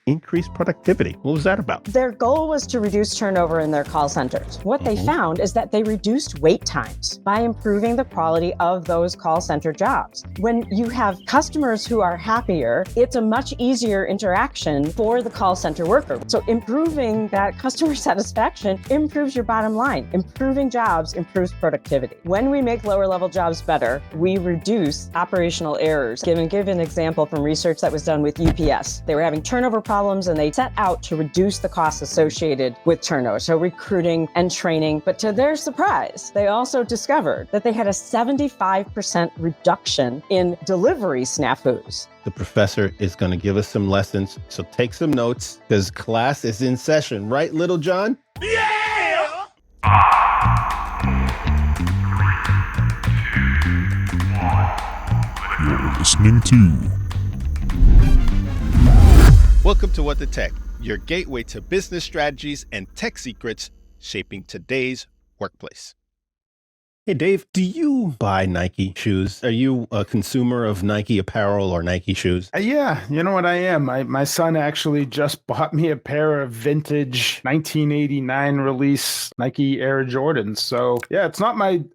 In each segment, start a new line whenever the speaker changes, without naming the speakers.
increase productivity. What was that about?
Their goal was to reduce turnover in their call centers. What they found is that they reduced wait times by improving the quality of those call center jobs. When you have customers who are happier, it's a much easier interaction for the call center worker. So improving that customer satisfaction improves your bottom line. Improving jobs improves productivity. When we make lower level jobs better, we reduce operational errors. Give an example from research that was done with UPS. They were having turnover problems and they set out to reduce the costs associated with turnover, so recruiting and training. But to their surprise, they also discovered that they had a 75% reduction in delivery snafus.
The professor is going to give us some lessons, so take some notes because class is in session, right, Little John?
Yeah!
You're listening to...
Welcome to What the Tech, your gateway to business strategies and tech secrets shaping today's workplace. Hey, Dave, do you buy Nike shoes? Are you a consumer of Nike apparel or Nike shoes?
Yeah, you know what I am. My son actually just bought me a pair of vintage 1989 release Nike Air Jordans. So yeah,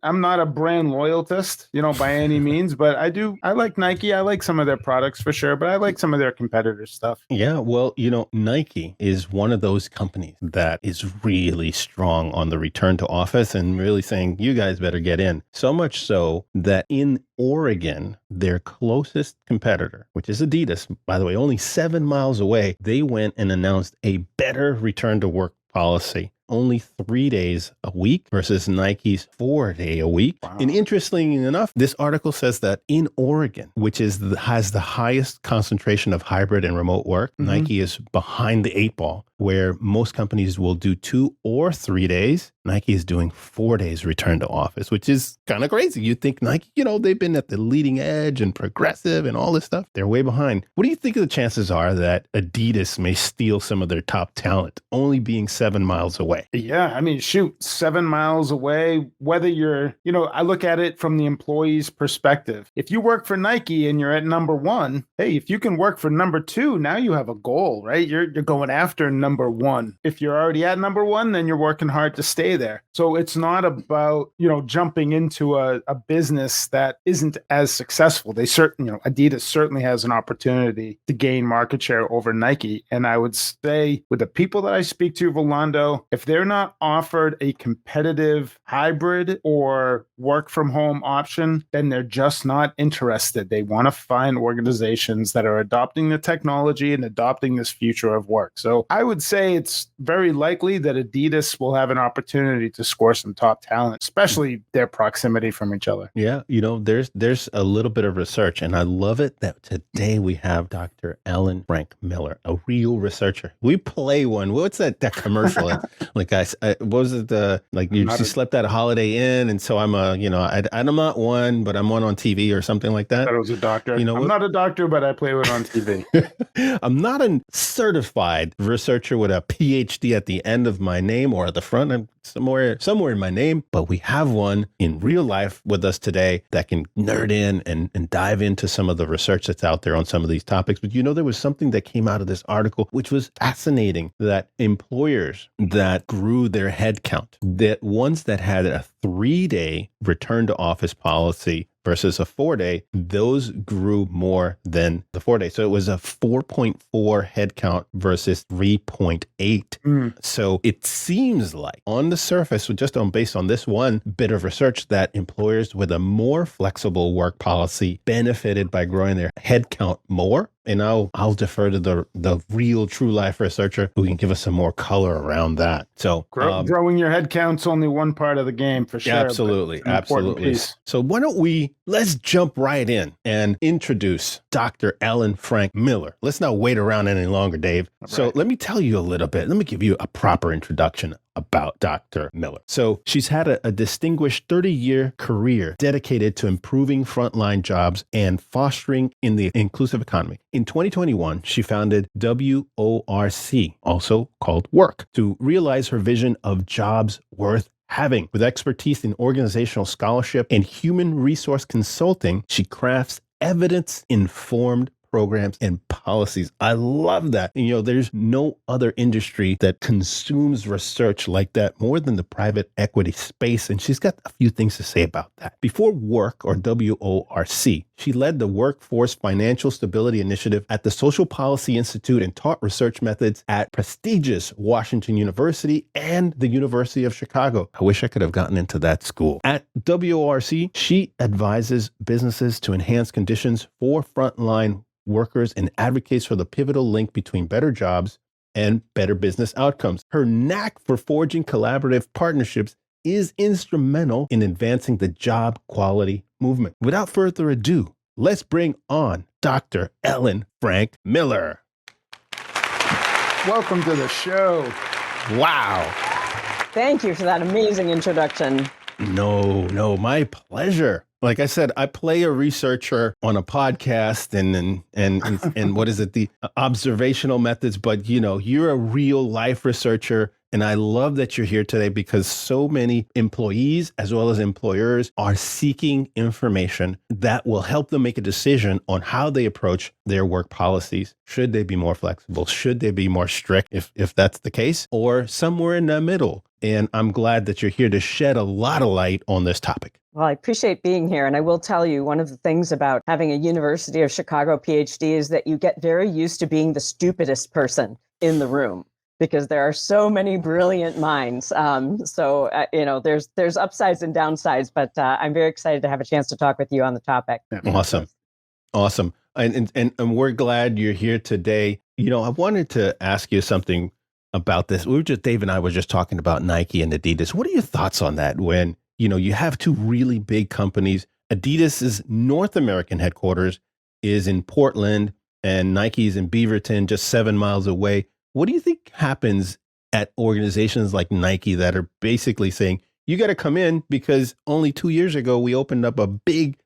I'm not a brand loyalist, by any means, but I like Nike. I like some of their products for sure, but I like some of their competitor stuff.
Yeah, well, Nike is one of those companies that is really strong on the return to office and really saying, you guys better get in. So much so that in Oregon, their closest competitor, which is Adidas, by the way, only 7 miles away, they went and announced a better return to work policy. Only 3 days a week versus Nike's 4 day a week. Wow. And interestingly enough, this article says that in Oregon, which has the highest concentration of hybrid and remote work, Nike is behind the 8 ball, where most companies will do 2 or 3 days. Nike is doing 4 days return to office, which is kind of crazy. You think Nike, they've been at the leading edge and progressive and all this stuff. They're way behind. What do you think the chances are that Adidas may steal some of their top talent, only being 7 miles away?
Yeah, 7 miles away, whether you're, I look at it from the employee's perspective. If you work for Nike and you're at number 1, hey, if you can work for number 2, now you have a goal, right? You're going after number 1. If you're already at number 1, then you're working hard to stay there. So it's not about, jumping into a business that isn't as successful. Adidas certainly has an opportunity to gain market share over Nike. And I would say with the people that I speak to, Rolando, if they're not offered a competitive hybrid or work from home option, then they're just not interested. They want to find organizations that are adopting the technology and adopting this future of work. So I would say it's very likely that Adidas will have an opportunity to score some top talent, especially their proximity from each other.
Yeah, there's a little bit of research, and I love it that today we have Dr. Alan Frank Miller, a real researcher. We play one. What's that commercial? Like what was it? You slept at a Holiday Inn, and so I'm I'm not one, but I'm one on TV or something like that.
I thought it was a doctor. I'm not a doctor, but I play one on TV.
I'm not a certified researcher with a PhD at the end of my name or at the front. I'm somewhere in my name, but we have one in real life with us today that can nerd in and dive into some of the research that's out there on some of these topics. But there was something that came out of this article, which was fascinating, that employers that grew their headcount, that ones that had a 3-day return to office policy versus a 4-day, those grew more than the 4-day. So it was a 4.4 headcount versus 3.8. So it seems like on the surface, based on this one bit of research, that employers with a more flexible work policy benefited by growing their headcount more. And I'll defer to the real true life researcher who can give us some more color around that. So
growing your headcount's only one part of the game for sure.
Absolutely. So let's jump right in and introduce Dr. Alan Frank Miller. Let's not wait around any longer, Dave. Right. So let me tell you a little bit. Let me give you a proper introduction about Dr. Miller. So she's had a distinguished 30-year career dedicated to improving frontline jobs and fostering in the inclusive economy. In 2021, she founded WORC, also called WORC, to realize her vision of jobs worth having. With expertise in organizational scholarship and human resource consulting, she crafts evidence-informed programs and policies. I love that. And, there's no other industry that consumes research like that more than the private equity space. And she's got a few things to say about that. Before WORC, or WORC, she led the Workforce Financial Stability Initiative at the Social Policy Institute and taught research methods at prestigious Washington University and the University of Chicago. I wish I could have gotten into that school. At WORC, she advises businesses to enhance conditions for frontline workers and advocates for the pivotal link between better jobs and better business outcomes. Her knack for forging collaborative partnerships is instrumental in advancing the job quality movement. Without further ado, let's bring on Dr. Ellen Frank Miller.
Welcome to the show.
Wow.
Thank you for that amazing introduction.
No, my pleasure. Like I said, I play a researcher on a podcast and what is it, the observational methods, but you're a real life researcher. And I love that you're here today because so many employees as well as employers are seeking information that will help them make a decision on how they approach their work policies. Should they be more flexible? Should they be more strict if that's the case, or somewhere in the middle? And I'm glad that you're here to shed a lot of light on this topic.
Well, I appreciate being here. And I will tell you, one of the things about having a University of Chicago PhD is that you get very used to being the stupidest person in the room, because there are so many brilliant minds. There's upsides and downsides, but I'm very excited to have a chance to talk with you on the topic.
Awesome. And we're glad you're here today. I wanted to ask you something about this. Dave and I were just talking about Nike and Adidas. What are your thoughts on that when, you have two really big companies? Adidas's North American headquarters is in Portland and Nike's in Beaverton, just 7 miles away. What do you think happens at organizations like Nike that are basically saying, you got to come in because only 2 years ago, we opened up a big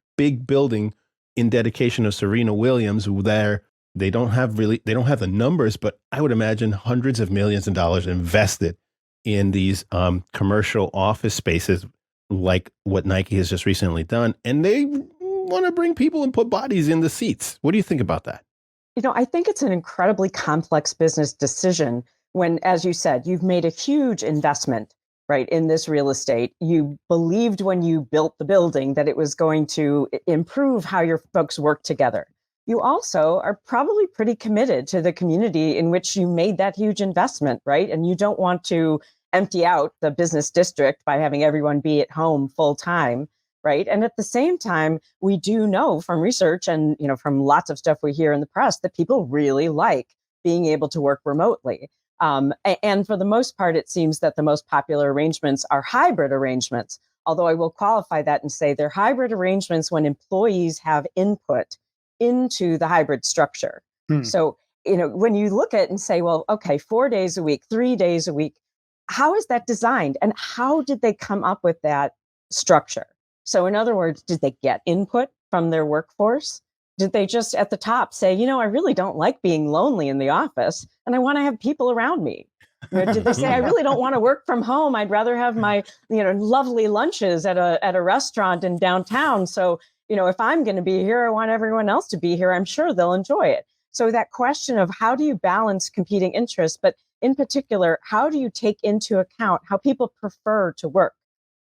building in dedication of Serena Williams there. They don't have the numbers, but I would imagine hundreds of millions of dollars invested in these commercial office spaces like what Nike has just recently done. And they want to bring people and put bodies in the seats. What do you think about that?
I think it's an incredibly complex business decision when, as you said, you've made a huge investment, right, in this real estate. You believed when you built the building that it was going to improve how your folks work together. You also are probably pretty committed to the community in which you made that huge investment, right? And you don't want to empty out the business district by having everyone be at home full time, right? And at the same time, we do know from research and from lots of stuff we hear in the press that people really like being able to work remotely. And for the most part, it seems that the most popular arrangements are hybrid arrangements, although I will qualify that and say they're hybrid arrangements when employees have input into the hybrid structure. So, when you look at it and say, well, okay, 4 days a week, 3 days a week, how is that designed? And how did they come up with that structure? So in other words, did they get input from their workforce? Did they just at the top say, I really don't like being lonely in the office and I want to have people around me? Did they say, I really don't want to work from home. I'd rather have my, lovely lunches at a restaurant in downtown. So, if I'm going to be here, I want everyone else to be here. I'm sure they'll enjoy it. So that question of how do you balance competing interests, but in particular, how do you take into account how people prefer to work?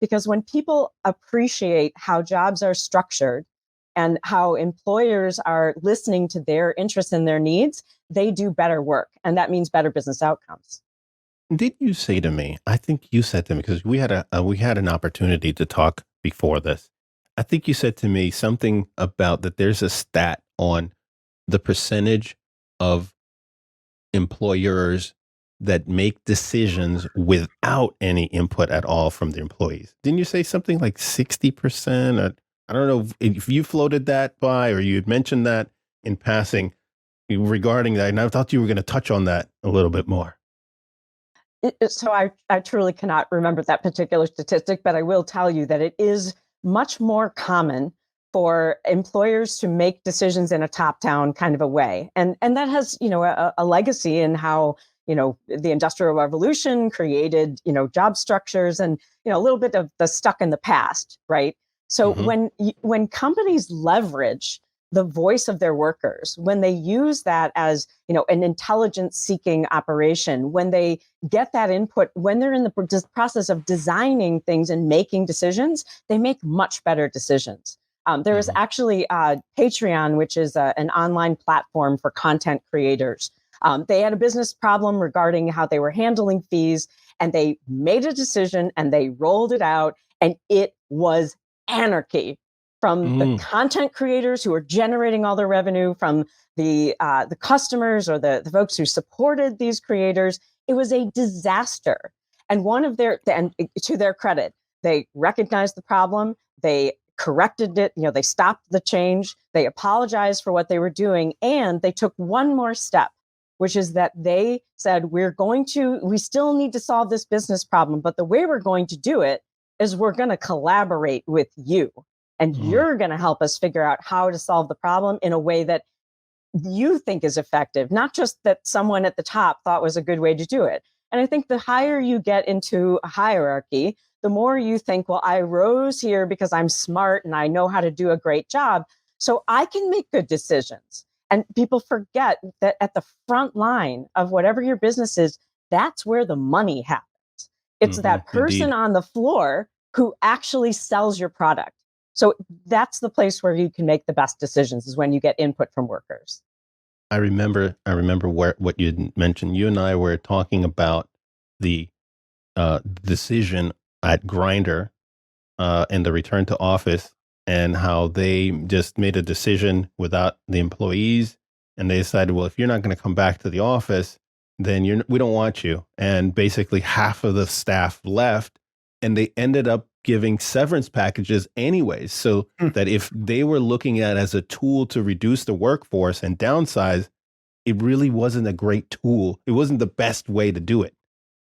Because when people appreciate how jobs are structured and how employers are listening to their interests and their needs, they do better work. And that means better business outcomes.
Did you say to me, I think you said to me, because we had an opportunity to talk before this. I think you said to me something about that there's a stat on the percentage of employers that make decisions without any input at all from the employees. Didn't you say something like 60%? Or, I don't know if you floated that by or you had mentioned that in passing regarding that. And I thought you were going to touch on that a little bit more.
So I truly cannot remember that particular statistic, but I will tell you that it is much more common for employers to make decisions in a top-down kind of a way. And that has, a legacy in how, the Industrial Revolution created, job structures and, a little bit of the stuck in the past, right? So when companies leverage the voice of their workers, when they use that as, an intelligence seeking operation, when they get that input, when they're in the process of designing things and making decisions, they make much better decisions. There is actually Patreon, which is an online platform for content creators. They had a business problem regarding how they were handling fees, and they made a decision and they rolled it out, and it was anarchy from the content creators who are generating all their revenue, from the customers or the folks who supported these creators. It was a disaster. And to their credit, they recognized the problem, they corrected it, they stopped the change, they apologized for what they were doing, and they took one more step, which is that they said, we still need to solve this business problem, but the way we're going to do it is we're going to collaborate with you. And you're going to help us figure out how to solve the problem in a way that you think is effective, not just that someone at the top thought was a good way to do it. And I think the higher you get into a hierarchy, the more you think, well, I rose here because I'm smart and I know how to do a great job, so I can make good decisions. And people forget that at the front line of whatever your business is, that's where the money happens. It's that person on the floor who actually sells your product. So that's the place where you can make the best decisions, is when you get input from workers.
I remember what you mentioned. You and I were talking about the decision at Grindr and the return to office, and how they just made a decision without the employees, and they decided, well, if you're not going to come back to the office, then we don't want you. And basically half of the staff left, and they ended up giving severance packages anyways, so that if they were looking at it as a tool to reduce the workforce and downsize, it really wasn't a great tool. It wasn't the best way to do it,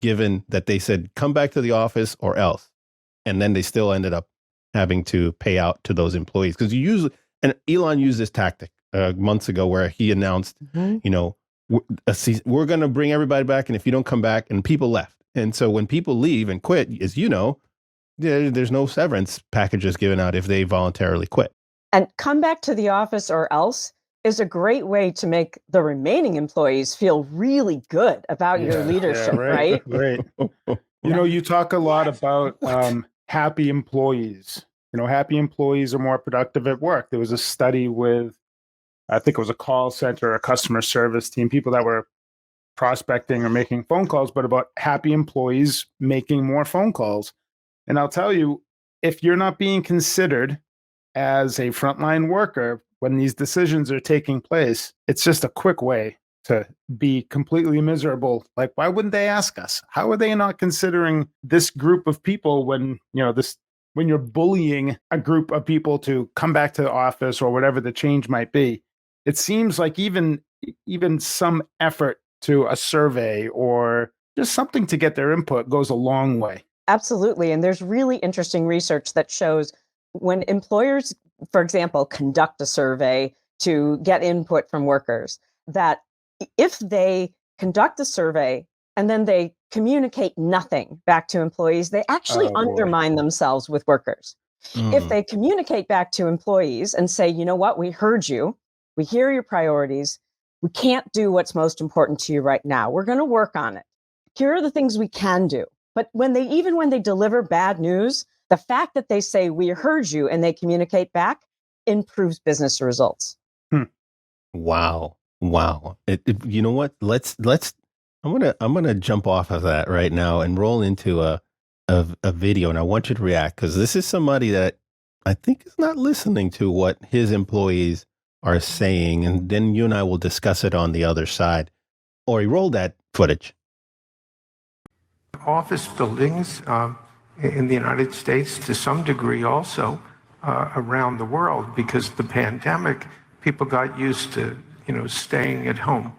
given that they said, come back to the office or else. And then they still ended up having to pay out to those employees. Because and Elon used this tactic months ago, where he announced, we're going to bring everybody back, and if you don't come back, and people left. And so when people leave and quit, as you know, there's no severance packages given out if they voluntarily quit.
And come back to the office or else is a great way to make the remaining employees feel really good about your leadership, right?
Right. You talk a lot about happy employees. Happy employees are more productive at work. There was a study with, I think it was a call center, a customer service team, people that were prospecting or making phone calls, but about happy employees making more phone calls. And I'll tell you, if you're not being considered as a frontline worker when these decisions are taking place, it's just a quick way to be completely miserable. Like, why wouldn't they ask us? How are they not considering this group of people when you're bullying a group of people to come back to the office or whatever the change might be? It seems like even some effort to a survey or just something to get their input goes a long way.
Absolutely. And there's really interesting research that shows when employers, for example, conduct a survey to get input from workers, that if they conduct a survey and then they communicate nothing back to employees, they actually undermine themselves with workers. If they communicate back to employees and say, you know what, we heard you, we hear your priorities, we can't do what's most important to you right now, we're going to work on it. Here are the things we can do. But when they deliver bad news, the fact that they say, we heard you, and they communicate back, improves business results.
Wow. You know what? I'm gonna jump off of that right now and roll into a video, and I want you to react, because this is somebody that I think is not listening to what his employees are saying, and then you and I will discuss it on the other side. Ori, roll that footage.
Office buildings in the United States, to some degree also around the world, because the pandemic, people got used to staying at home,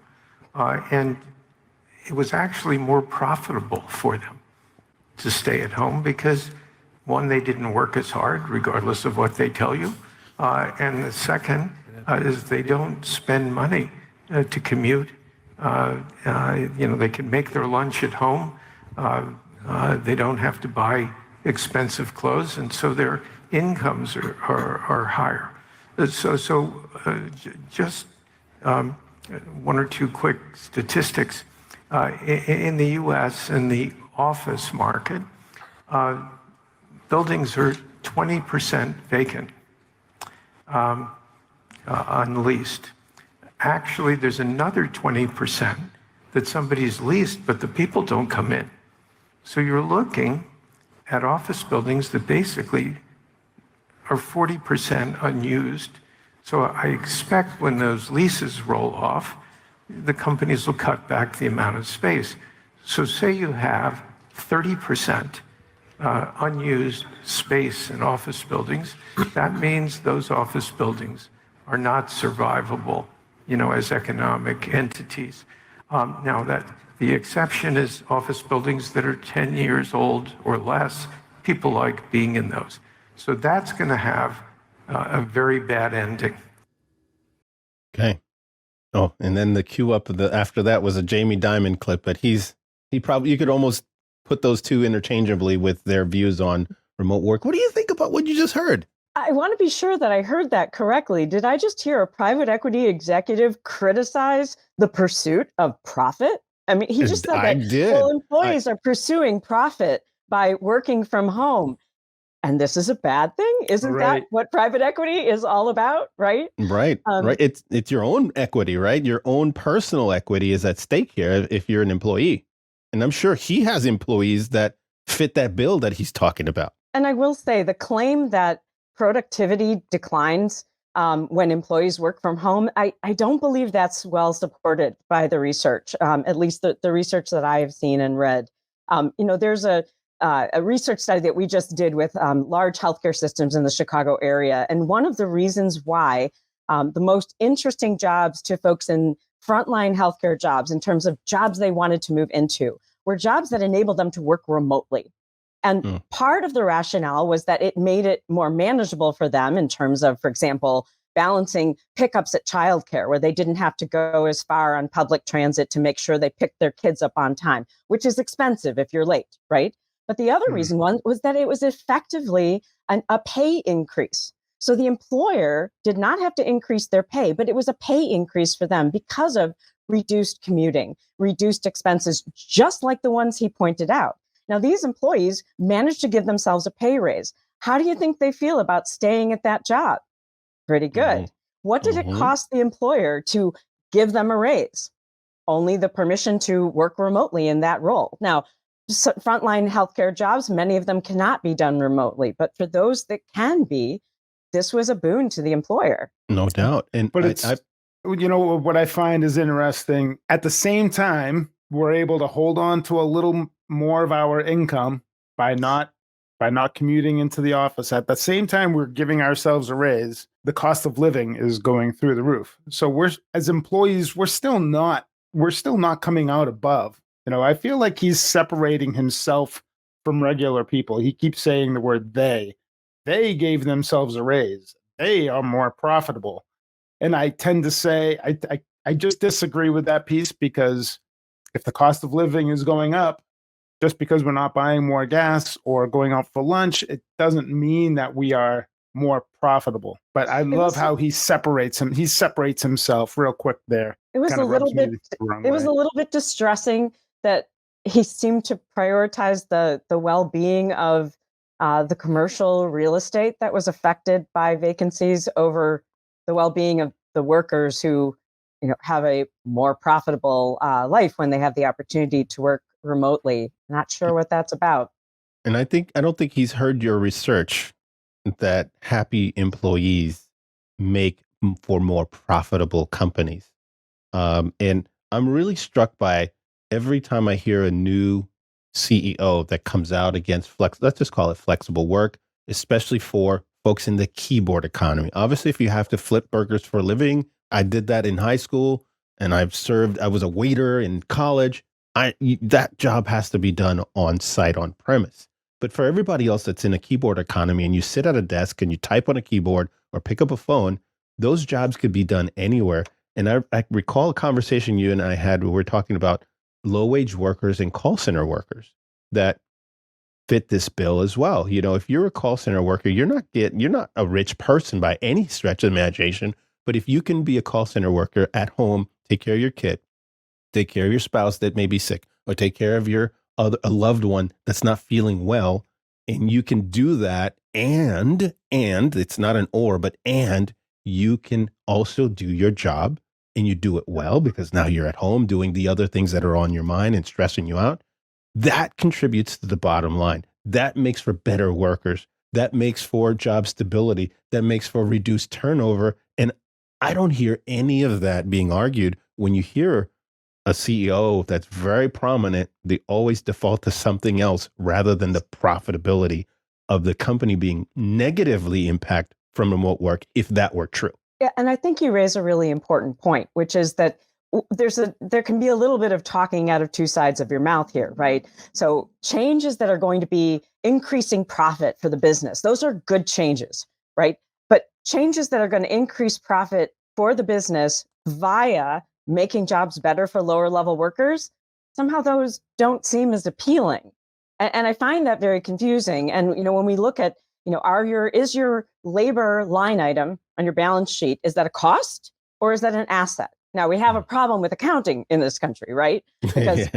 and it was actually more profitable for them to stay at home because, one, they didn't work as hard, regardless of what they tell you, and the second is they don't spend money to commute. They can make their lunch at home. They don't have to buy expensive clothes, and so their incomes are higher. Just one or two quick statistics. In the U.S., in the office market, buildings are 20% vacant, unleased. Actually, there's another 20% that somebody's leased, but the people don't come in. So you're looking at office buildings that basically are 40% unused. So I expect when those leases roll off, the companies will cut back the amount of space. So say you have 30% unused space in office buildings, that means those office buildings are not survivable, as economic entities. Now that the exception is office buildings that are 10 years old or less, people like being in those. So that's going to have a very bad ending.
Okay. Oh, and then the cue up after that was a Jamie Dimon clip, but you could almost put those two interchangeably with their views on remote work. What do you think about what you just heard?
I want to be sure that I heard that correctly. Did I just hear a private equity executive criticize the pursuit of profit? I mean, he just said
I
that
did.
employees are pursuing profit by working from home. And this is a bad thing? Isn't that what private equity is all about, right?
Right. It's your own equity, right? Your own personal equity is at stake here if you're an employee. And I'm sure he has employees that fit that bill that he's talking about.
And I will say the claim that productivity declines when employees work from home, I don't believe that's well supported by the research, at least the research that I have seen and read. There's a research study that we just did with large healthcare systems in the Chicago area. And one of the reasons why the most interesting jobs to folks in frontline healthcare jobs, in terms of jobs they wanted to move into, were jobs that enabled them to work remotely. And part of the rationale was that it made it more manageable for them in terms of, for example, balancing pickups at childcare, where they didn't have to go as far on public transit to make sure they picked their kids up on time, which is expensive if you're late, right? But the other reason was that it was effectively a pay increase. So the employer did not have to increase their pay, but it was a pay increase for them because of reduced commuting, reduced expenses, just like the ones he pointed out. Now, these employees managed to give themselves a pay raise. How do you think they feel about staying at that job? Pretty good. What did it cost the employer to give them a raise? Only the permission to work remotely in that role. Now, frontline healthcare jobs, many of them cannot be done remotely, but for those that can be, this was a boon to the employer.
No doubt.
But what I find is interesting, at the same time, we're able to hold on to a little more of our income by not commuting into the office. At the same time, we're giving ourselves a raise. The cost of living is going through the roof. So as employees, we're still not coming out above. I feel like he's separating himself from regular people. He keeps saying the word they. They gave themselves a raise. They are more profitable. And I tend to say, I just disagree with that piece, because if the cost of living is going up, just because we're not buying more gas or going out for lunch, it doesn't mean that we are more profitable. But I love how he separates himself real quick there.
It was a little bit distressing that he seemed to prioritize the well-being of the commercial real estate that was affected by vacancies over the well-being of the workers who have a more profitable life when they have the opportunity to work remotely. Not sure what that's about.
And I don't think he's heard your research that happy employees make for more profitable companies. And I'm really struck by every time I hear a new CEO that comes out against let's just call it flexible work, especially for folks in the keyboard economy. Obviously, if you have to flip burgers for a living, I did that in high school, and I was a waiter in college. That job has to be done on site, on premise. But for everybody else that's in a keyboard economy and you sit at a desk and you type on a keyboard or pick up a phone, those jobs could be done anywhere. And I recall a conversation you and I had where we were talking about low-wage workers and call center workers, that fit this bill as well. You know, if you're a call center worker, you're not a rich person by any stretch of imagination. But if you can be a call center worker at home, take care of your kid, take care of your spouse that may be sick, or take care of a loved one that's not feeling well, and you can do that, and it's not an or, but and you can also do your job, and you do it well because now you're at home doing the other things that are on your mind and stressing you out. That contributes to the bottom line. That makes for better workers. That makes for job stability. That makes for reduced turnover. And I don't hear any of that being argued. When you hear a CEO that's very prominent, they always default to something else rather than the profitability of the company being negatively impacted from remote work, if that were true.
Yeah, and I think you raise a really important point, which is that there can be a little bit of talking out of two sides of your mouth here, right? So changes that are going to be increasing profit for the business, those are good changes, right? But changes that are going to increase profit for the business via making jobs better for lower level workers, somehow those don't seem as appealing. And I find that very confusing. And, when we look at, is your labor line item on your balance sheet, is that a cost or is that an asset? Now, we have a problem with accounting in this country, right? Because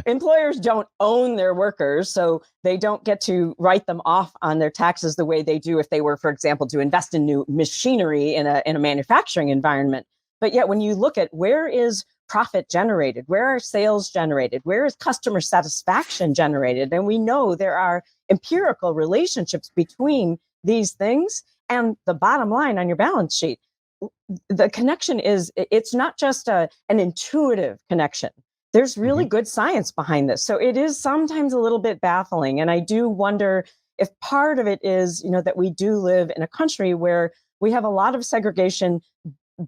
employers don't own their workers, so they don't get to write them off on their taxes the way they do if they were, for example, to invest in new machinery in a manufacturing environment. But yet, when you look at where is profit generated, where are sales generated, where is customer satisfaction generated, and we know there are empirical relationships between these things and the bottom line on your balance sheet. The connection it's not just an intuitive connection. There's really good science behind this. So it is sometimes a little bit baffling. And I do wonder if part of it is, that we do live in a country where we have a lot of segregation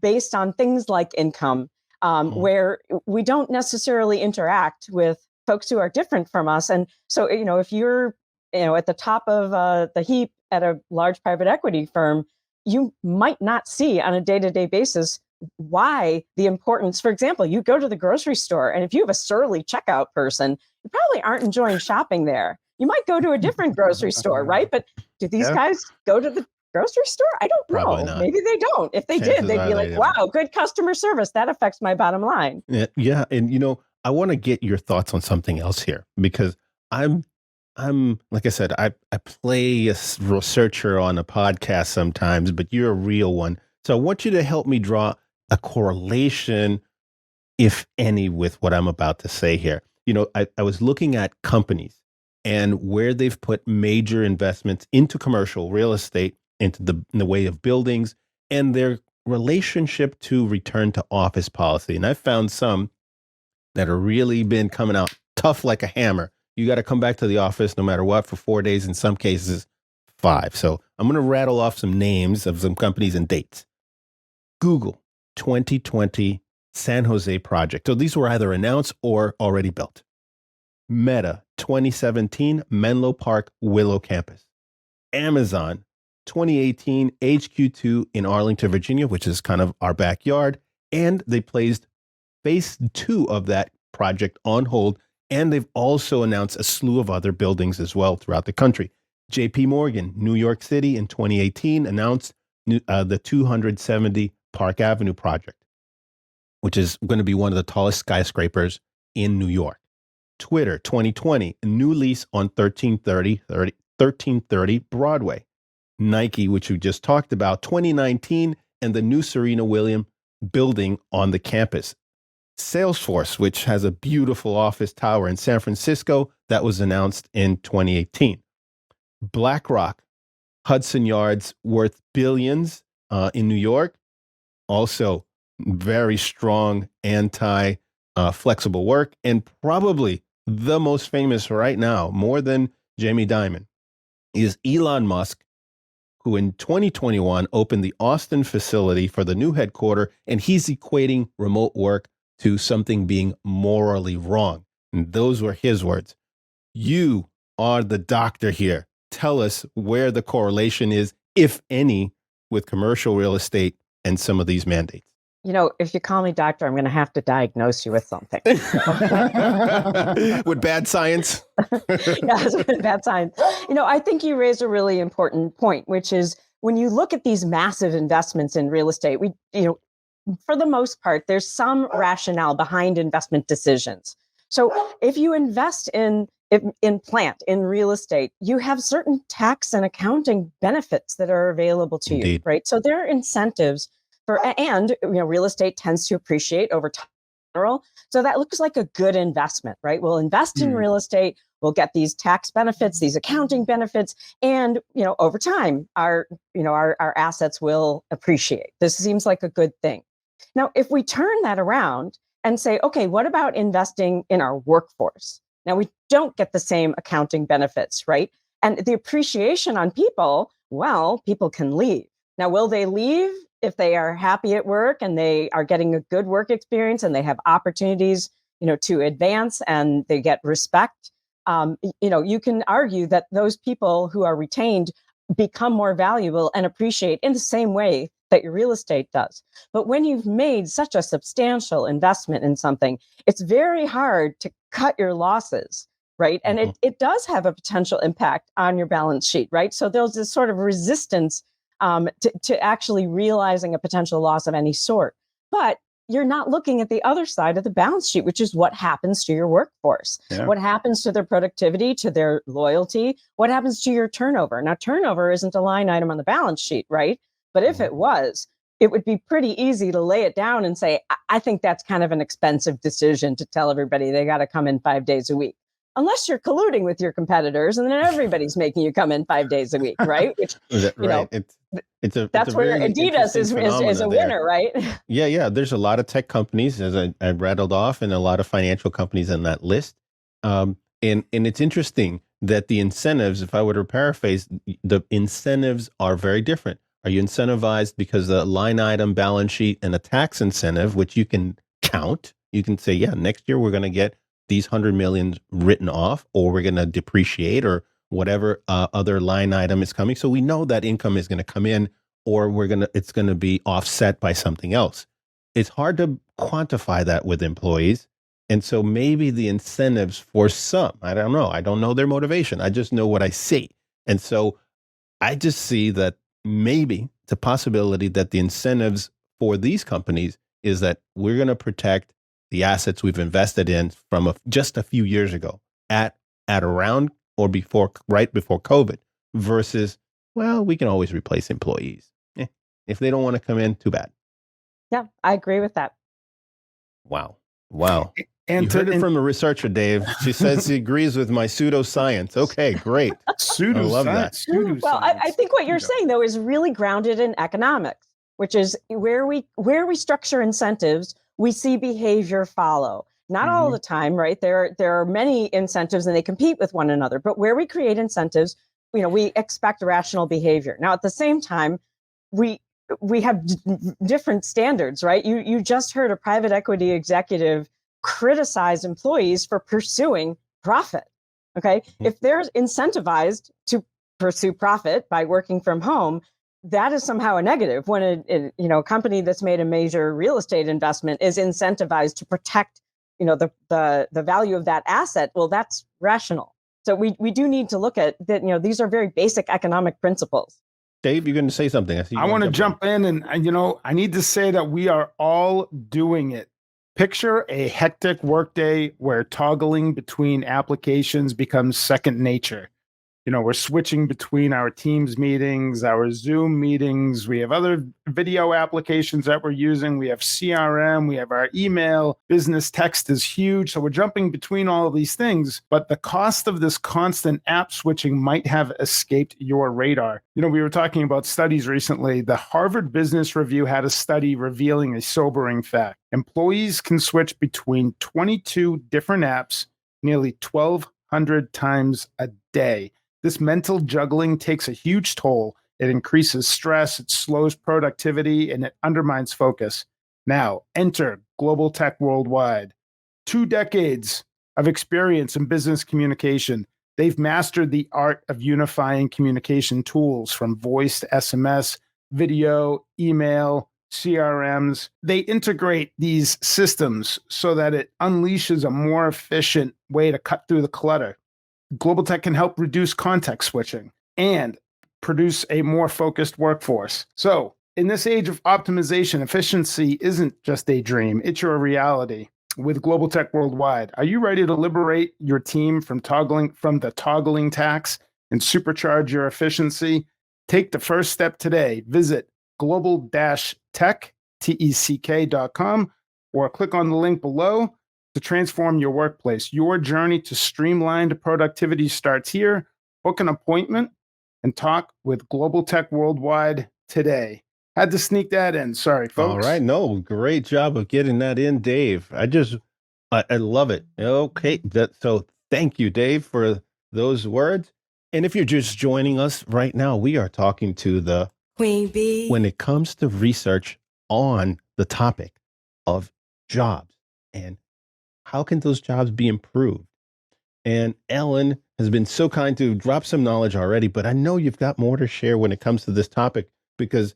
based on things like income, where we don't necessarily interact with folks who are different from us. And so, if you're, at the top of the heap at a large private equity firm, you might not see on a day-to-day basis why the importance. For example, you go to the grocery store, and if you have a surly checkout person, you probably aren't enjoying shopping there. You might go to a different grocery store, right? But do these guys go to the grocery store? I don't know.
Probably not.
Maybe they don't. If they
Chances
did, they'd
are
be
they
like,
don't.
wow, good customer service. That affects my bottom line.
Yeah. And, I want to get your thoughts on something else here, because I'm like I said, I play a researcher on a podcast sometimes, but you're a real one. So I want you to help me draw a correlation, if any, with what I'm about to say here. I was looking at companies and where they've put major investments into commercial real estate, into in the way of buildings, and their relationship to return to office policy. And I found some that have really been coming out tough like a hammer. You got to come back to the office no matter what for 4 days, in some cases 5. So I'm going to rattle off some names of some companies and dates. Google, 2020 San Jose project. So these were either announced or already built. Meta, 2017 Menlo Park Willow campus. Amazon, 2018 HQ2 in Arlington, Virginia, which is kind of our backyard. And they placed phase 2 of that project on hold. And they've also announced a slew of other buildings as well throughout the country. JP Morgan, New York City in 2018 announced the 270 Park Avenue project, which is going to be one of the tallest skyscrapers in New York. Twitter, 2020, a new lease on 1330 Broadway. Nike, which we just talked about, 2019, and the new Serena Williams building on the campus. Salesforce, which has a beautiful office tower in San Francisco, that was announced in 2018. BlackRock, Hudson Yards, worth billions in New York. Also, very strong anti-flexible work, and probably the most famous right now, more than Jamie Dimon, is Elon Musk, who in 2021 opened the Austin facility for the new headquarters, and he's equating remote work to something being morally wrong. And those were his words. You are the doctor here. Tell us where the correlation is, if any, with commercial real estate and some of these mandates.
if you call me doctor, I'm going to have to diagnose you with something.
With bad science.
Yes, with bad science. I think you raised a really important point, which is when you look at these massive investments in real estate, for the most part, there's some rationale behind investment decisions. So if you invest in plant, in real estate, you have certain tax and accounting benefits that are available to
Indeed.
you, right? So there are incentives and real estate tends to appreciate over time. So that looks like a good investment, right? We'll invest in real estate, we'll get these tax benefits, these accounting benefits, and over time, our assets will appreciate. This seems like a good thing. Now, if we turn that around and say, okay, what about investing in our workforce? Now, we don't get the same accounting benefits, right? And the appreciation on people, well, people can leave. Now, will they leave if they are happy at work and they are getting a good work experience and they have opportunities, to advance and they get respect? You can argue that those people who are retained become more valuable and appreciate in the same way that your real estate does. But when you've made such a substantial investment in something, it's very hard to cut your losses, right? And it does have a potential impact on your balance sheet, right? So there's this sort of resistance to actually realizing a potential loss of any sort. But you're not looking at the other side of the balance sheet, which is what happens to your workforce, what happens to their productivity, to their loyalty, what happens to your turnover. Now, turnover isn't a line item on the balance sheet, right? But if it was, it would be pretty easy to lay it down and say, I think that's kind of an expensive decision to tell everybody they got to come in 5 days a week. Unless you're colluding with your competitors and then everybody's making you come in 5 days a week, right? Which,
right.
That's where Adidas is a winner, right?
Yeah. There's a lot of tech companies, as I rattled off, and a lot of financial companies in that list. And it's interesting that the incentives, if I were to paraphrase, the incentives are very different. Are you incentivized because the line item balance sheet and a tax incentive, which you can count? You can say, yeah, next year we're going to get these 100 million written off, or we're going to depreciate, or whatever other line item is coming. So we know that income is going to come in, or it's going to be offset by something else. It's hard to quantify that with employees. And so maybe the incentives for some, I don't know. I don't know their motivation. I just know what I see. And so I just see that maybe it's a possibility that the incentives for these companies is that we're going to protect the assets we've invested in from just a few years ago at around or right before COVID, versus, well, we can always replace employees. If they don't want to come in, too bad.
Yeah, I agree with that.
Wow.
And
you heard it from a researcher, Dave. She says she agrees with my pseudoscience. Okay, great.
Pseudoscience.
I love that.
Pseudoscience.
Well, I think what you're saying, though, is really grounded in economics, which is where we structure incentives, we see behavior follow. Not all the time, right? There are many incentives and they compete with one another. But where we create incentives, we expect rational behavior. Now, at the same time, we have different standards, right? You just heard a private equity executive criticize employees for pursuing profit. Okay, if they're incentivized to pursue profit by working from home, that is somehow a negative. When a company that's made a major real estate investment is incentivized to protect the value of that asset, well, that's rational. So we do need to look at that. These are very basic economic principles.
Dave, you're going to say something.
I want to jump in, and I need to say that we are all doing it. Picture a hectic workday where toggling between applications becomes second nature. We're switching between our Teams meetings, our Zoom meetings. We have other video applications that we're using. We have CRM, we have our email. Business text is huge. So we're jumping between all of these things. But the cost of this constant app switching might have escaped your radar. We were talking about studies recently. The Harvard Business Review had a study revealing a sobering fact. Employees can switch between 22 different apps nearly 1,200 times a day. This mental juggling takes a huge toll. It increases stress, it slows productivity, and it undermines focus. Now, enter Global Tech Worldwide. 2 decades of experience in business communication. They've mastered the art of unifying communication tools from voice to SMS, video, email, CRMs. They integrate these systems so that it unleashes a more efficient way to cut through the clutter. Global Tech can help reduce context switching and produce a more focused workforce. So, in this age of optimization, efficiency isn't just a dream, it's your reality. With Global Tech Worldwide, are you ready to liberate your team from the toggling tax and supercharge your efficiency? Take the first step today. Visit global-tech.com or click on the link below to transform your workplace. Your journey to streamlined productivity starts here. Book an appointment and talk with Global Tech Worldwide today. Had to sneak that in. Sorry, folks.
All right. No, great job of getting that in, Dave. I love it. Okay. So thank you, Dave, for those words. And if you're just joining us right now, we are talking to the Queen Bee when it comes to research on the topic of jobs and how can those jobs be improved. And Ellen has been so kind to drop some knowledge already, but I know you've got more to share when it comes to this topic because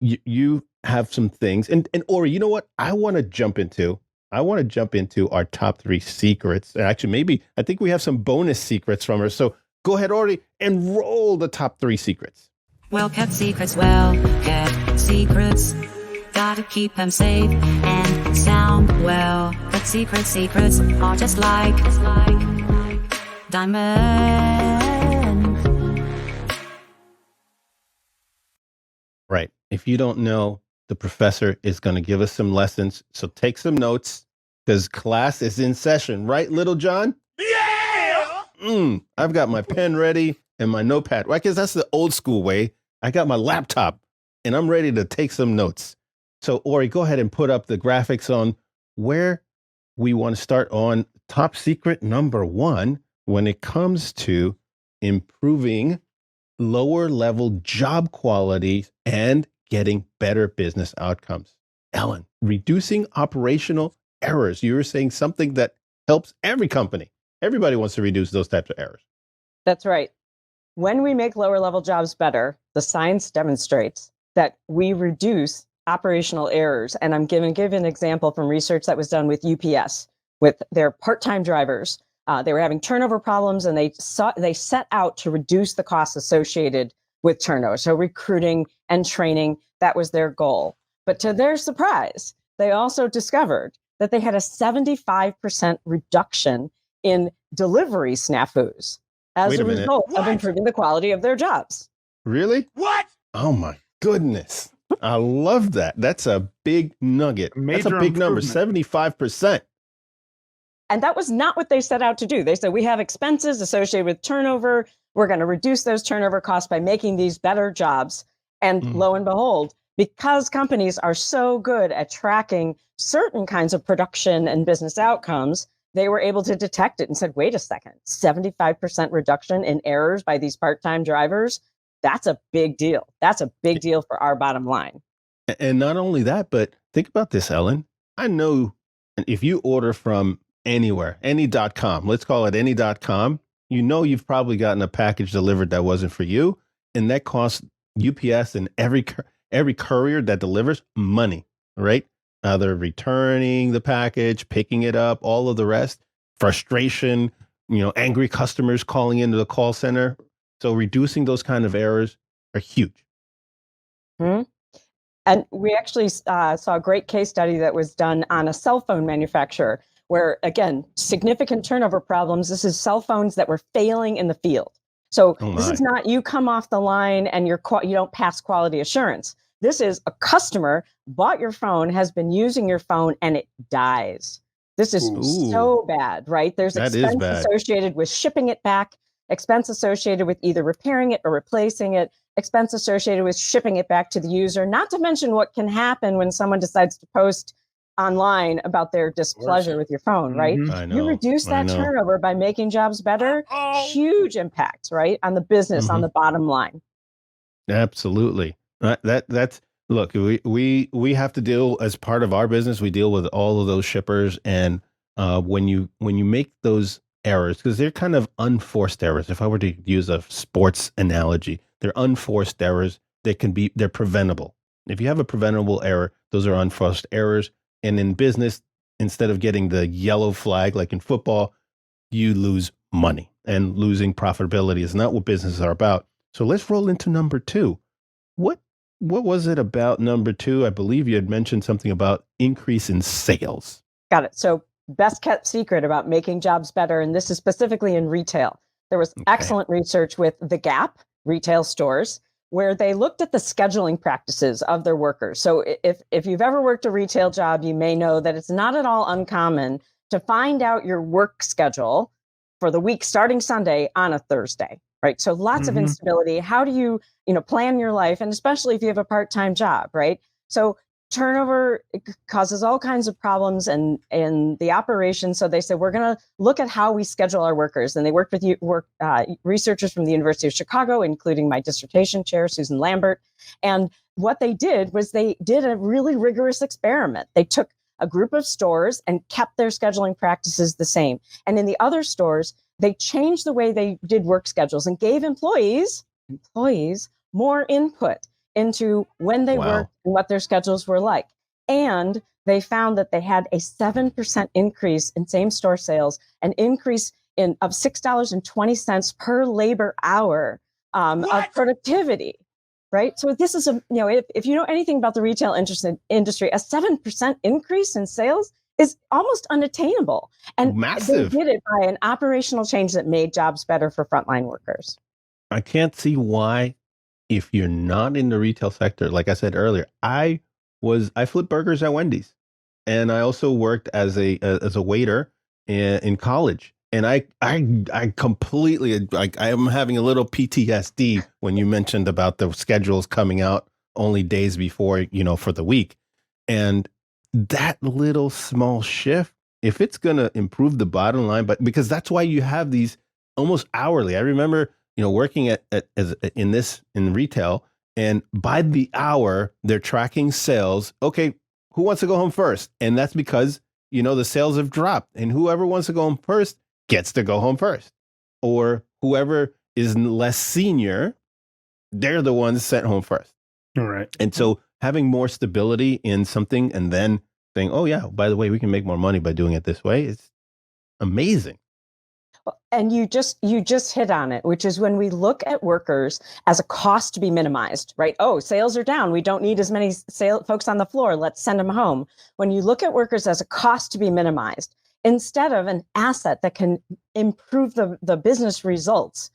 you have some things. And Ori, you know what? I want to jump into our top 3 secrets. Actually, I think we have some bonus secrets from her. So go ahead, Ori, and roll the top 3 secrets.
Well kept secrets, gotta keep them safe and sound well. But secrets are just like diamond.
Right. If you don't know, the professor is going to give us some lessons. So take some notes because class is in session. Right, Little John? Yeah! I've got my pen ready and my notepad. Right, because that's the old school way. I got my laptop and I'm ready to take some notes. So, Ori, go ahead and put up the graphics on where we want to start on top secret number 1 when it comes to improving lower level job quality and getting better business outcomes. Ellen, reducing operational errors. You were saying something that helps every company. Everybody wants to reduce those types of errors.
That's right. When we make lower level jobs better, the science demonstrates that we reduce operational errors. And I'm going to give an example from research that was done with UPS, with their part-time drivers. They were having turnover problems, and they set out to reduce the costs associated with turnover. So recruiting and training, that was their goal. But to their surprise, they also discovered that they had a 75% reduction in delivery snafus as a result of improving the quality of their jobs.
Really? What? Oh my goodness. I love that. That's a big nugget. That's a big number, 75%.
And that was not what they set out to do. They said, we have expenses associated with turnover. We're going to reduce those turnover costs by making these better jobs. And lo and behold, because companies are so good at tracking certain kinds of production and business outcomes, they were able to detect it and said, wait a second, 75% reduction in errors by these part-time drivers. That's a big deal. That's a big deal for our bottom line.
And not only that, but think about this, Ellen. I know if you order from anywhere, any.com, let's call it any.com, you know you've probably gotten a package delivered that wasn't for you. And that costs UPS and every courier that delivers money, right? Either returning the package, picking it up, all of the rest, frustration, angry customers calling into the call center. So reducing those kind of errors are huge.
Mm-hmm. And we actually saw a great case study that was done on a cell phone manufacturer where, again, significant turnover problems. This is cell phones that were failing in the field. So this is not you come off the line and you don't pass quality assurance. This is a customer bought your phone, has been using your phone, and it dies. This is so bad, right? There's expense associated with shipping it back, expense associated with either repairing it or replacing it, expense associated with shipping it back to the user, not to mention what can happen when someone decides to post online about their displeasure with your phone, right?
I know,
you reduce that turnover by making jobs better, huge impact, right? On the business, on the bottom line.
Absolutely. That's look, we have to deal as part of our business, we deal with all of those shippers. And when you make those errors, because they're kind of unforced errors. If I were to use a sports analogy, they're unforced errors. They're preventable. If you have a preventable error, those are unforced errors. And in business, instead of getting the yellow flag like in football, you lose money. And losing profitability is not what businesses are about. So let's roll into number two. What what was it about number two? I believe you had mentioned something about increase in sales.
Got it. So best kept secret about making jobs better, and this is specifically in retail. There was
Okay.
excellent research with the Gap retail stores where they looked at the scheduling practices of their workers. So if you've ever worked a retail job, you may know that it's not at all uncommon to find out your work schedule for the week starting Sunday on a Thursday, right? So lots of
Hmm.
instability. How do you plan your life, and especially if you have a part-time job, right? So turnover causes all kinds of problems in the operation. So they said, we're going to look at how we schedule our workers. And they worked with researchers from the University of Chicago, including my dissertation chair, Susan Lambert. And what they did was they did a really rigorous experiment. They took a group of stores and kept their scheduling practices the same. And in the other stores, they changed the way they did work schedules and gave employees more input into when they
Wow.
worked and what their schedules were like. And they found that they had a 7% increase in same store sales, an increase of $6.20 per labor hour of productivity. Right. So this is if you know anything about the retail industry, a 7% increase in sales is almost unattainable. And they
Massive.
did it by an operational change that made jobs better for frontline workers.
I can't see why, if you're not in the retail sector, like I said earlier, I flipped burgers at Wendy's, and I also worked as a waiter in college. And I completely, like, I am having a little PTSD when you mentioned about the schedules coming out only days before, for the week. And that little small shift, if it's going to improve the bottom line, but because that's why you have these almost hourly. I remember, working in retail, and by the hour they're tracking sales. Okay, who wants to go home first? And that's because, the sales have dropped, and whoever wants to go home first gets to go home first. Or whoever is less senior, they're the ones sent home first.
All right.
And so having more stability in something and then saying, oh, yeah, by the way, we can make more money by doing it this way, is amazing.
And you just hit on it, which is when we look at workers as a cost to be minimized, right? Oh, sales are down. We don't need as many folks on the floor. Let's send them home. When you look at workers as a cost to be minimized, instead of an asset that can improve the business results,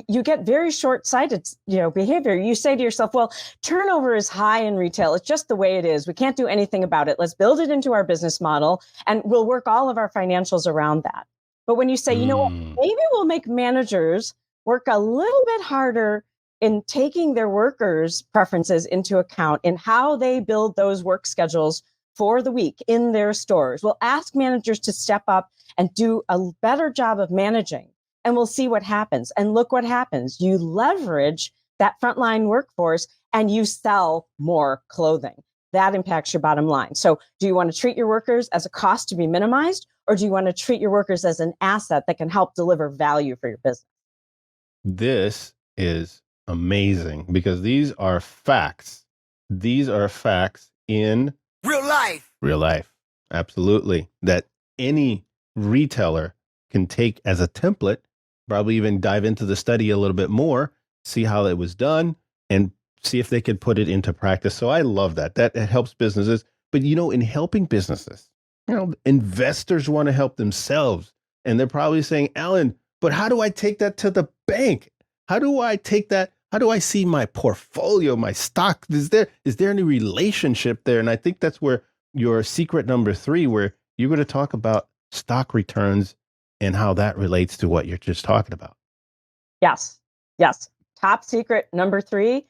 you get very short-sighted, behavior. You say to yourself, well, turnover is high in retail. It's just the way it is. We can't do anything about it. Let's build it into our business model, and we'll work all of our financials around that. But when you say, you know what,
Mm.
maybe we'll make managers work a little bit harder in taking their workers' preferences into account in how they build those work schedules for the week in their stores. We'll ask managers to step up and do a better job of managing, and we'll see what happens. And look what happens. You leverage that frontline workforce and you sell more clothing. That impacts your bottom line. So do you want to treat your workers as a cost to be minimized? Or do you want to treat your workers as an asset that can help deliver value for your business?
This is amazing because these are facts. These are facts in real life. Absolutely. That any retailer can take as a template, probably even dive into the study a little bit more, see how it was done, and see if they could put it into practice. So I love that. That it helps businesses. But, in helping businesses, investors want to help themselves. And they're probably saying, Alan, but how do I take that to the bank? How do I take that? How do I see my portfolio, my stock? Is there any relationship there? And I think that's where your secret number three, where you're going to talk about stock returns and how that relates to what you're just talking about.
Yes. Yes. Top secret number three,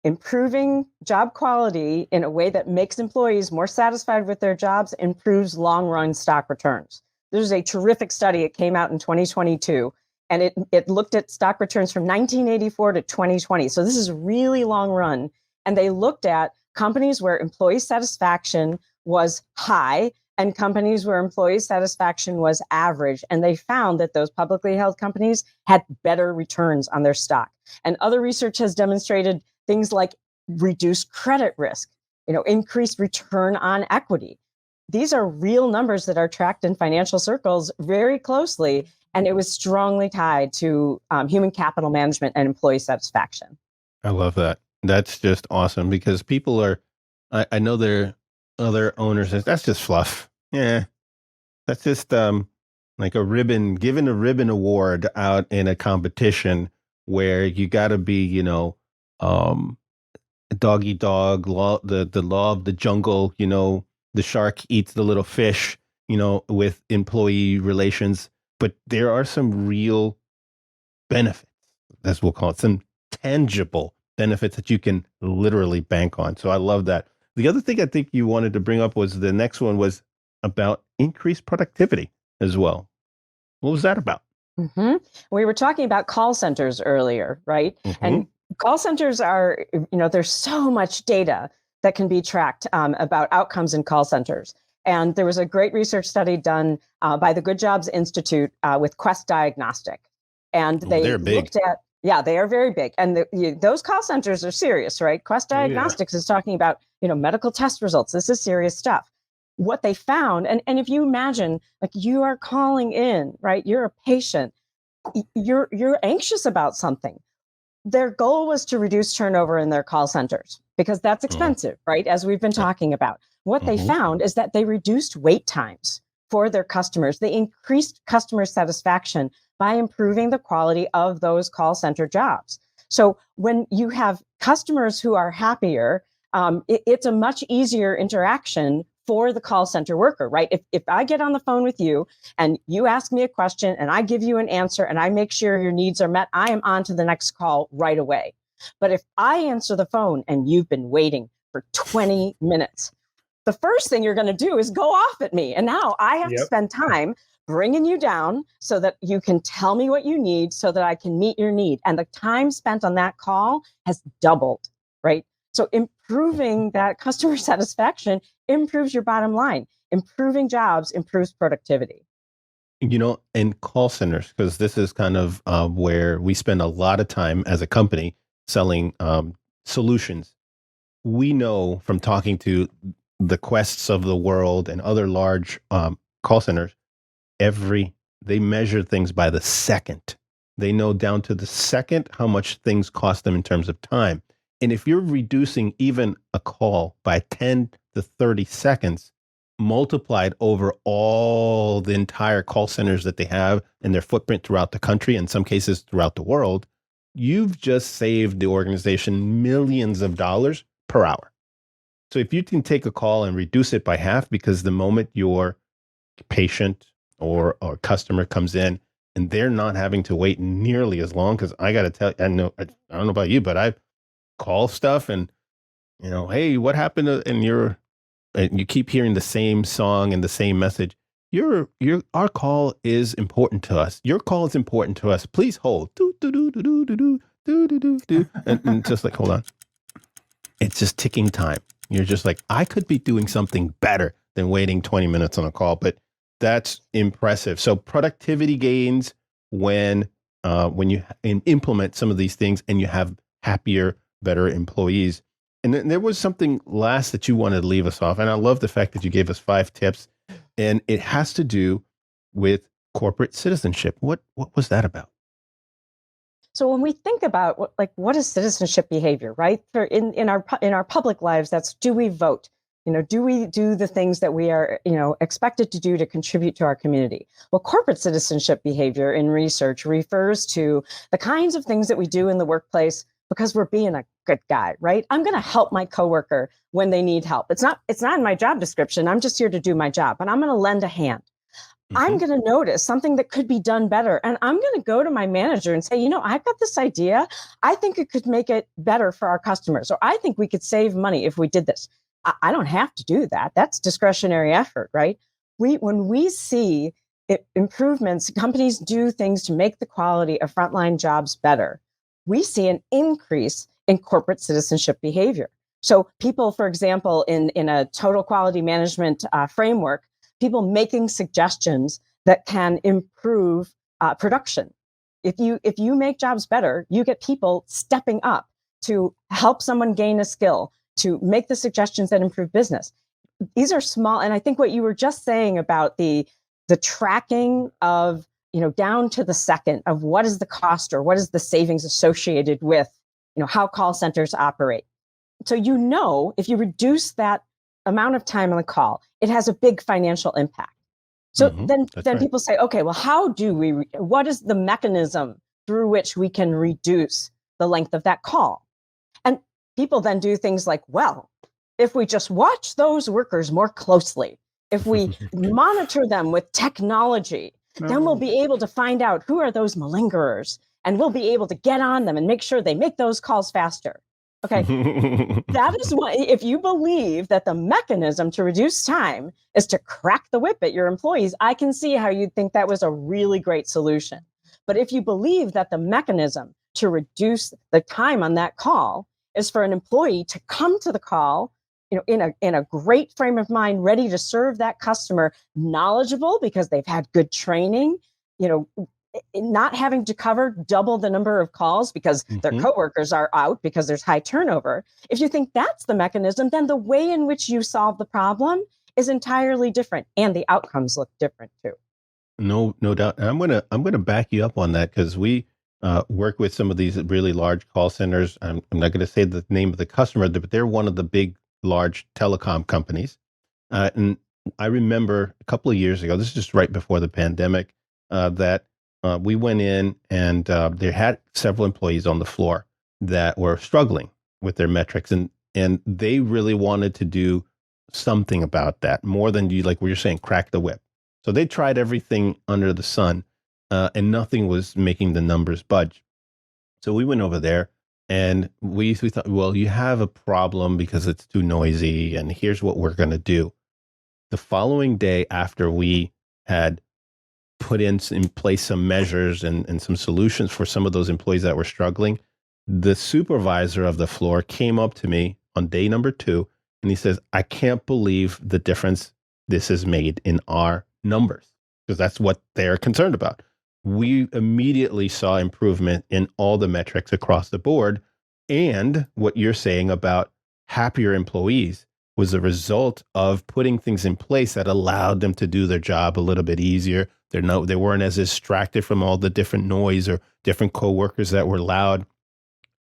improving job quality in a way that makes employees more satisfied with their jobs improves long run stock returns. There's a terrific study. It came out in 2022, and it looked at stock returns from 1984 to 2020. So this is really long run. And they looked at companies where employee satisfaction was high and companies where employee satisfaction was average. And they found that those publicly held companies had better returns on their stock. And other research has demonstrated things like reduced credit risk. increased return on equity. These are real numbers that are tracked in financial circles very closely, and it was strongly tied to human capital management and employee satisfaction.
I love that. That's just awesome because people are, I know there are other owners, that's just fluff. Yeah. That's just like a ribbon, giving a ribbon award out in a competition where you got to be, um, dog eat dog, the law of the jungle, the shark eats the little fish, with employee relations. But there are some real benefits, as we'll call it, some tangible benefits that you can literally bank on. So I love that. The other thing I think you wanted to bring up was the next one was about increased productivity as well. What was that about?
hmm We were talking about call centers earlier, right? And call centers are, there's so much data that can be tracked about outcomes in call centers. And there was a great research study done by the Good Jobs Institute with Quest Diagnostic. And they
They're big.
looked at, yeah, they are very big. And those call centers are serious, right? Quest
Oh, yeah.
Diagnostics is talking about, medical test results. This is serious stuff. What they found, and if you imagine, like you are calling in, right? You're a patient, you're anxious about something. Their goal was to reduce turnover in their call centers because that's expensive, right? As we've been talking about. What they found is that they reduced wait times for their customers. They increased customer satisfaction by improving the quality of those call center jobs. So when you have customers who are happier, it's a much easier interaction for the call center worker, right? If I get on the phone with you and you ask me a question and I give you an answer and I make sure your needs are met, I am on to the next call right away. But if I answer the phone and you've been waiting for 20 minutes, the first thing you're going to do is go off at me. And now I have to spend time bringing you down so that you can tell me what you need so that I can meet your need. And the time spent on that call has doubled, right? So improving that customer satisfaction improves your bottom line. Improving jobs improves productivity.
In call centers, because this is kind of where we spend a lot of time as a company selling solutions. We know from talking to the Quests of the world and other large call centers, they measure things by the second. They know down to the second how much things cost them in terms of time. And if you're reducing even a call by 10 to 30 seconds, multiplied over all the entire call centers that they have and their footprint throughout the country, in some cases throughout the world, you've just saved the organization millions of dollars per hour. So if you can take a call and reduce it by half, because the moment your patient or customer comes in and they're not having to wait nearly as long, because I got to tell you, I don't know about you, but I call stuff and, hey, what happened? And you keep hearing the same song and the same message. Our call is important to us. Your call is important to us. Please hold. Do, do, do, do, do, do, do, do, do, do. And just like, hold on. It's just ticking time. You're just like, I could be doing something better than waiting 20 minutes on a call, but that's impressive. So productivity gains when you implement some of these things and you have happier, better employees. And then there was something last that you wanted to leave us off. And I love the fact that you gave us 5 tips, and it has to do with corporate citizenship. What was that about?
So when we think about what is citizenship behavior, right? In our public lives, that's, do we vote? Do we do the things that we are, expected to do to contribute to our community? Well, corporate citizenship behavior in research refers to the kinds of things that we do in the workplace because we're being a good guy, right? I'm going to help my coworker when they need help. It's not in my job description. I'm just here to do my job, and I'm going to lend a hand. I'm going to notice something that could be done better. And I'm going to go to my manager and say, I've got this idea. I think it could make it better for our customers. Or I think we could save money if we did this. I don't have to do that. That's discretionary effort, right? When we see improvements, companies do things to make the quality of frontline jobs better. We see an increase in corporate citizenship behavior. So people, for example, in a total quality management framework, people making suggestions that can improve production. If you make jobs better, you get people stepping up to help someone gain a skill, to make the suggestions that improve business. These are small, and I think what you were just saying about the tracking of, down to the second of what is the cost or what is the savings associated with, how call centers operate. So, if you reduce that amount of time on the call, it has a big financial impact. So then
right.
people say, okay, well, what is the mechanism through which we can reduce the length of that call? And people then do things like, well, if we just watch those workers more closely, if we monitor them with technology, then we'll be able to find out who are those malingerers, and we'll be able to get on them and make sure they make those calls faster. Okay, that is why, if you believe that the mechanism to reduce time is to crack the whip at your employees, I can see how you'd think that was a really great solution. But if you believe that the mechanism to reduce the time on that call is for an employee to come to the call, in a great frame of mind, ready to serve that customer, knowledgeable because they've had good training, not having to cover double the number of calls because their coworkers are out because there's high turnover. If you think that's the mechanism, then the way in which you solve the problem is entirely different, and the outcomes look different too.
No doubt. And I'm gonna back you up on that, because we work with some of these really large call centers. I'm not going to say the name of the customer, but they're one of the big, large telecom companies. And I remember a couple of years ago, this is just right before the pandemic, that we went in, and they had several employees on the floor that were struggling with their metrics, and they really wanted to do something about that, more than like what you're saying, crack the whip. So they tried everything under the sun, and nothing was making the numbers budge. So we went over there, and we thought, well, you have a problem because it's too noisy, and here's what we're going to do. The following day, after we had put in place some measures and some solutions for some of those employees that were struggling, the supervisor of the floor came up to me on day number 2, and he says, I can't believe the difference this has made in our numbers, because that's what they're concerned about. We immediately saw improvement in all the metrics across the board. And what you're saying about happier employees was a result of putting things in place that allowed them to do their job a little bit easier. They weren't as distracted from all the different noise or different coworkers that were loud.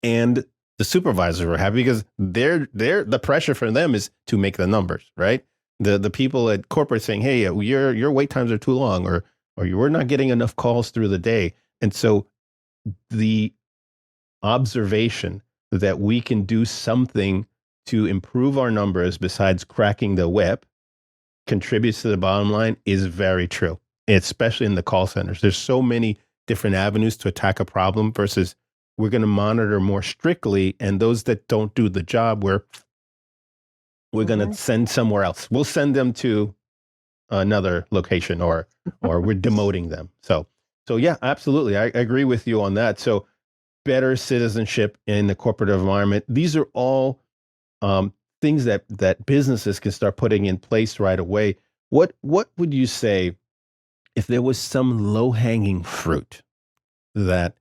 And the supervisors were happy because the pressure for them is to make the numbers, right? The people at corporate saying, hey, your wait times are too long, or we're not getting enough calls through the day. And so the observation that we can do something to improve our numbers besides cracking the whip contributes to the bottom line is very true, especially in the call centers. There's so many different avenues to attack a problem versus we're going to monitor more strictly, and those that don't do the job, we're going to send somewhere else. We'll send them to another location, or we're demoting them. So yeah, absolutely. I agree with you on that. So better citizenship in the corporate environment. These are all things that businesses can start putting in place right away. What would you say if there was some low-hanging fruit that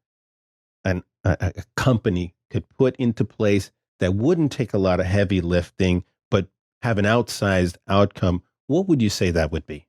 a company could put into place that wouldn't take a lot of heavy lifting, but have an outsized outcome? What would you say that would be?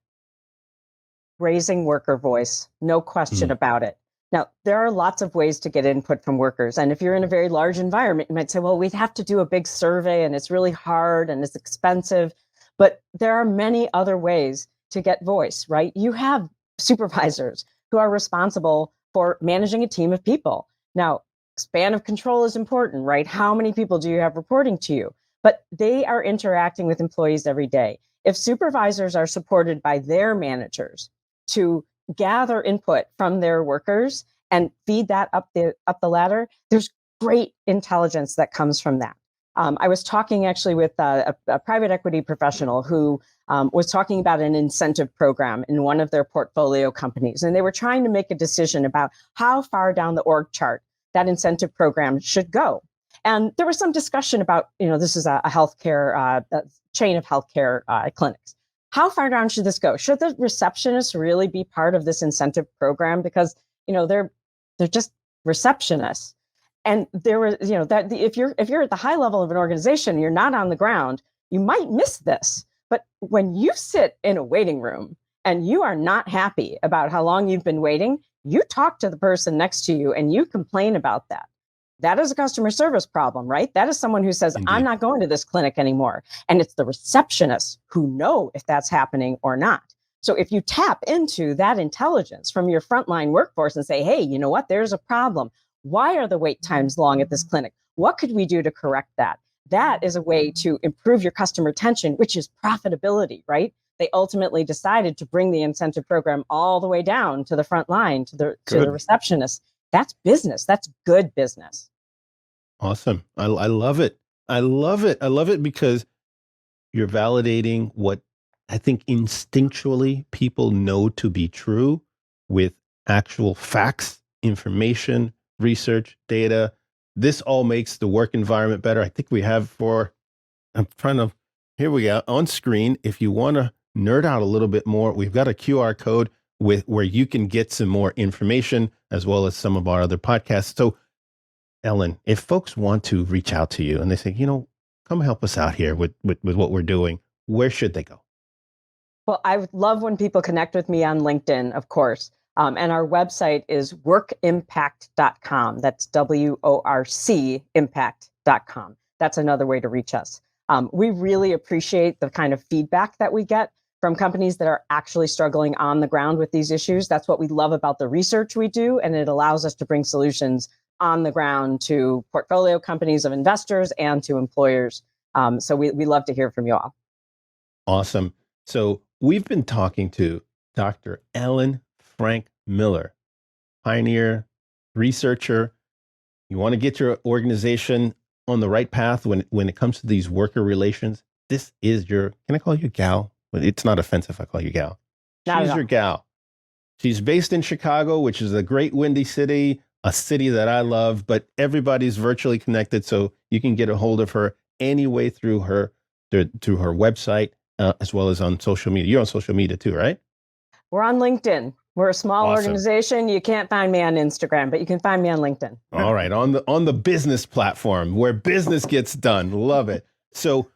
Raising worker voice, no question about it. Now, there are lots of ways to get input from workers. And if you're in a very large environment, you might say, well, we'd have to do a big survey, and it's really hard and it's expensive. But there are many other ways to get voice, right? You have supervisors who are responsible for managing a team of people. Now, span of control is important, right? How many people do you have reporting to you? But they are interacting with employees every day. If supervisors are supported by their managers to gather input from their workers and feed that up the ladder, there's great intelligence that comes from that. I was talking actually with a private equity professional who was talking about an incentive program in one of their portfolio companies, and they were trying to make a decision about how far down the org chart that incentive program should go. And there was some discussion about, this is a healthcare a chain of healthcare clinics. How far down should this go? Should the receptionists really be part of this incentive program? Because, they're just receptionists. And there was, that if you're at the high level of an organization, you're not on the ground, you might miss this. But when you sit in a waiting room and you are not happy about how long you've been waiting, you talk to the person next to you and you complain about that. That is a customer service problem, right? That is someone who says,
Indeed.
I'm not going to this clinic anymore. And it's the receptionists who know if that's happening or not. So if you tap into that intelligence from your frontline workforce and say, hey, you know what? There's a problem. Why are the wait times long at this clinic? What could we do to correct that? That is a way to improve your customer retention, which is profitability, right? They ultimately decided to bring the incentive program all the way down to the front line, to the receptionist. That's business. That's good business.
Awesome. I love it. I love it. I love it because you're validating what I think instinctually people know to be true with actual facts, information, research, data. This all makes the work environment better. I think we have here we go on screen. If you want to nerd out a little bit more, we've got a QR code where you can get some more information as well as some of our other podcasts. So Ellen, if folks want to reach out to you and they say, come help us out here with what we're doing, where should they go?
Well, I would love when people connect with me on LinkedIn, of course. And our website is workimpact.com. That's WORC impact.com. That's another way to reach us. We really appreciate the kind of feedback that we get from companies that are actually struggling on the ground with these issues. That's what we love about the research we do, and it allows us to bring solutions on the ground to portfolio companies of investors and to employers. So we love to hear from you all.
Awesome. So we've been talking to Dr. Ellen Frank Miller, pioneer, researcher. You want to get your organization on the right path when it comes to these worker relations. This is can I call you gal? It's not offensive if I call you gal. She's your gal. She's based in Chicago, which is a great windy city, a city that I love, but everybody's virtually connected. So you can get a hold of her anyway through her website, as well as on social media. You're on social media too, right?
We're on LinkedIn. We're a small
Awesome.
organization. You can't find me on Instagram, but you can find me on LinkedIn.
All right. On the business platform where business gets done. Love it. So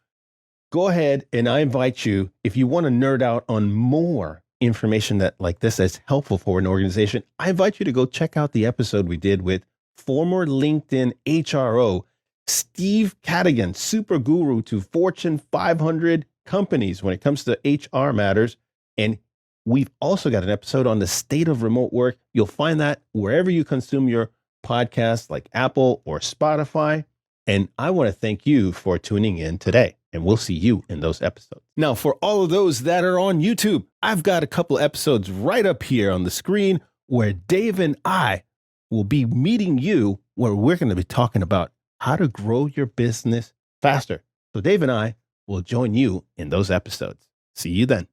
go ahead, and I invite you, if you want to nerd out on more information that's helpful for an organization, I invite you to go check out the episode we did with former LinkedIn HRO, Steve Cadigan, super guru to Fortune 500 companies when it comes to HR matters. And we've also got an episode on the state of remote work. You'll find that wherever you consume your podcasts, like Apple or Spotify. And I want to thank you for tuning in today, and we'll see you in those episodes. Now, for all of those that are on YouTube, I've got a couple episodes right up here on the screen where Dave and I will be meeting you, where we're going to be talking about how to grow your business faster. So Dave and I will join you in those episodes. See you then.